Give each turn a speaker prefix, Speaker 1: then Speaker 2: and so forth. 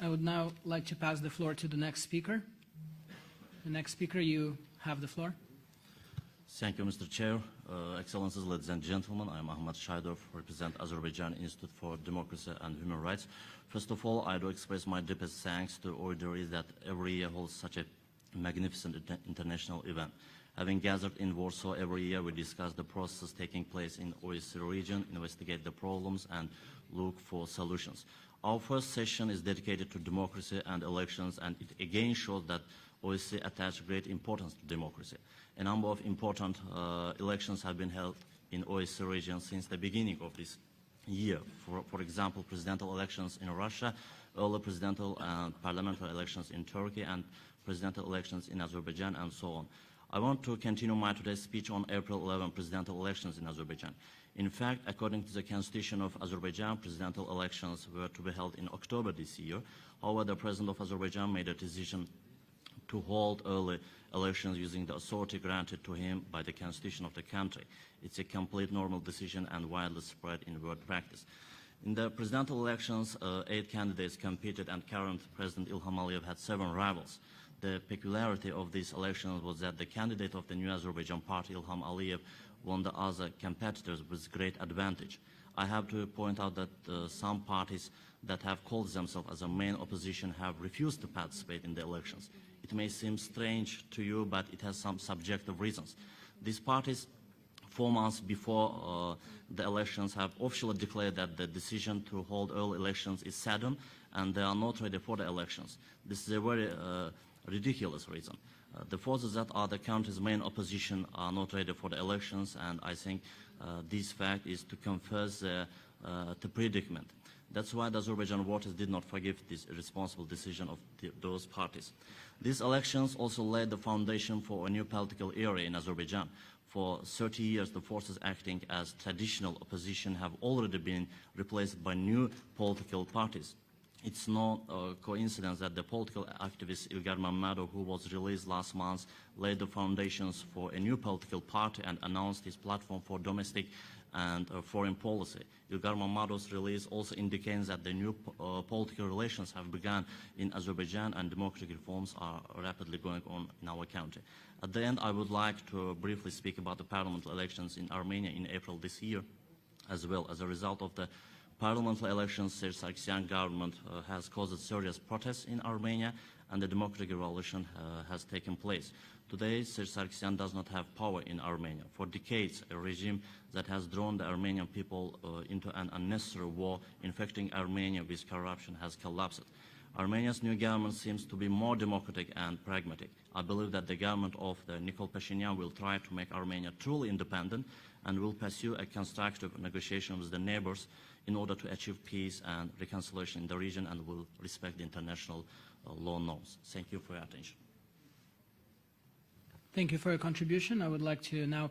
Speaker 1: I would now like to pass the floor to the next speaker. The next speaker, you have the floor.
Speaker 2: Thank you, Mr. Chair. Excellencies, ladies and gentlemen, I am Ahmad Shahidov, represent Azerbaijan Institute for Democracy and Human Rights. First of all, I do express my deepest thanks to ODIHR that every year holds such a magnificent international event. Having gathered in Warsaw every year, we discuss the processes taking place in the OSCE region, investigate the problems, and look for solutions. Our first session is dedicated to democracy and elections, and it again shows that OSCE attaches great importance to democracy. A number of important elections have been held in OSCE region since the beginning of this year. For example, presidential elections in Russia, early presidential and parliamentary elections in Turkey, and presidential elections in Azerbaijan, and so on. I want to continue my today's speech on April 11 presidential elections in Azerbaijan. In fact, according to the constitution of Azerbaijan, presidential elections were to be held in October this year. However, the president of Azerbaijan made a decision to hold early elections using the authority granted to him by the constitution of the country. It's a complete normal decision and widely spread in world practice. In the presidential elections, 8 candidates competed, and current President Ilham Aliyev had 7 rivals. The peculiarity of these elections was that the candidate of the New Azerbaijan Party, Ilham Aliyev, won the other competitors with great advantage. I have to point out that some parties that have called themselves as a main opposition have refused to participate in the elections. It may seem strange to you, but it has some subjective reasons. These parties, 4 months before the elections, have officially declared that the decision to hold early elections is sudden and they are not ready for the elections. This is a very ridiculous reason. The forces that are the country's main opposition are not ready for the elections, and I think this fact is to confess the predicament. That's why the Azerbaijan voters did not forgive this irresponsible decision of those parties. These elections also laid the foundation for a new political era in Azerbaijan. For 30 years, the forces acting as traditional opposition have already been replaced by new political parties. It's no coincidence that the political activist Ilgar Mammadov, who was released last month, laid the foundations for a new political party and announced his platform for domestic and foreign policy. Ilgar Mammadov's release also indicates that the new political relations have begun in Azerbaijan and democratic reforms are rapidly going on in our country. At the end, I would like to briefly speak about the parliamentary elections in Armenia in April this year. As well, as a result of the parliamentary elections, the Sargsyan government has caused serious protests in Armenia, and the democratic revolution has taken place. Today, Sargsyan does not have power in Armenia. For decades, a regime that has drawn the Armenian people into an unnecessary war, infecting Armenia with corruption, has collapsed. Armenia's new government seems to be more democratic and pragmatic. I believe that the government of Nikol Pashinyan will try to make Armenia truly independent and will pursue a constructive negotiation with the neighbors in order to achieve peace and reconciliation in the region, and will respect the international law norms. Thank you for your attention.
Speaker 1: Thank you for your contribution. I would like to now